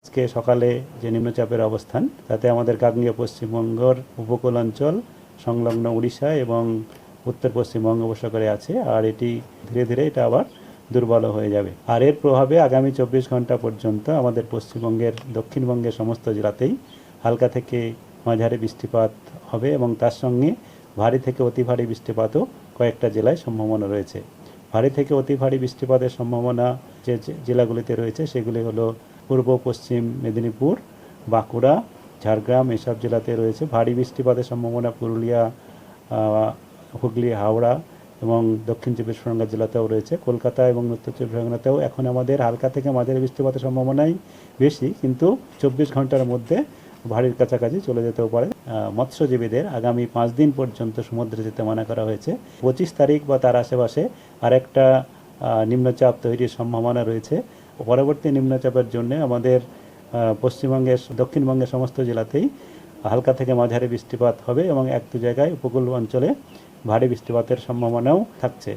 আজকে সকালে যে নিম্নচাপের অবস্থান তাতে আমাদের গাঙ্গেয় পশ্চিমবঙ্গের উপকূল অঞ্চল সংলগ্ন উড়িষ্যা এবং উত্তর পশ্চিম বঙ্গোপসাগরে আছে, আর এটি ধীরে ধীরে এটা আবার দুর্বল হয়ে যাবে। আর এর প্রভাবে আগামী 24 ঘন্টা পর্যন্ত আমাদের পশ্চিমবঙ্গের দক্ষিণবঙ্গের সমস্ত জেলাতেই হালকা থেকে মাঝারি বৃষ্টিপাত হবে এবং তার সঙ্গে ভারী থেকে অতি ভারী বৃষ্টিপাতও কয়েকটা জেলায় সম্ভাবনা রয়েছে। ভারী থেকে অতি ভারী বৃষ্টিপাতের সম্ভাবনা যে জেলাগুলিতে রয়েছে সেগুলি হলো পূর্ব পশ্চিম মেদিনীপুর, বাঁকুড়া, ঝাড়গ্রাম, এসব জেলাতে রয়েছে। ভারী বৃষ্টিপাতের সম্ভাবনা পুরুলিয়া, হুগলি, হাওড়া এবং দক্ষিণ চব্বিশ পরগনা জেলাতেও রয়েছে। কলকাতা এবং উত্তর চব্বিশ পরগনাতেও এখন আমাদের হালকা থেকে মাঝারি বৃষ্টিপাতের সম্ভাবনাই বেশি, কিন্তু 24 ঘন্টার মধ্যে ভারীর কাছাকাছি চলে যেতেও পারে। মৎস্যজীবীদের আগামী 5 দিন পর্যন্ত সমুদ্রে যেতে মানা করা হয়েছে। 25 তারিখ বা তার আশেপাশে আরেকটা নিম্নচাপ তৈরির সম্ভাবনা রয়েছে। পরবর্তী নিম্নচাপের জন্য আমাদের পশ্চিমবঙ্গের দক্ষিণবঙ্গের সমস্ত জেলাতেই হালকা থেকে মাঝারি বৃষ্টিপাত হবে এবং 1-2 জায়গায় উপকূল অঞ্চলে ভারী বৃষ্টিপাতের সম্ভাবনাও থাকছে।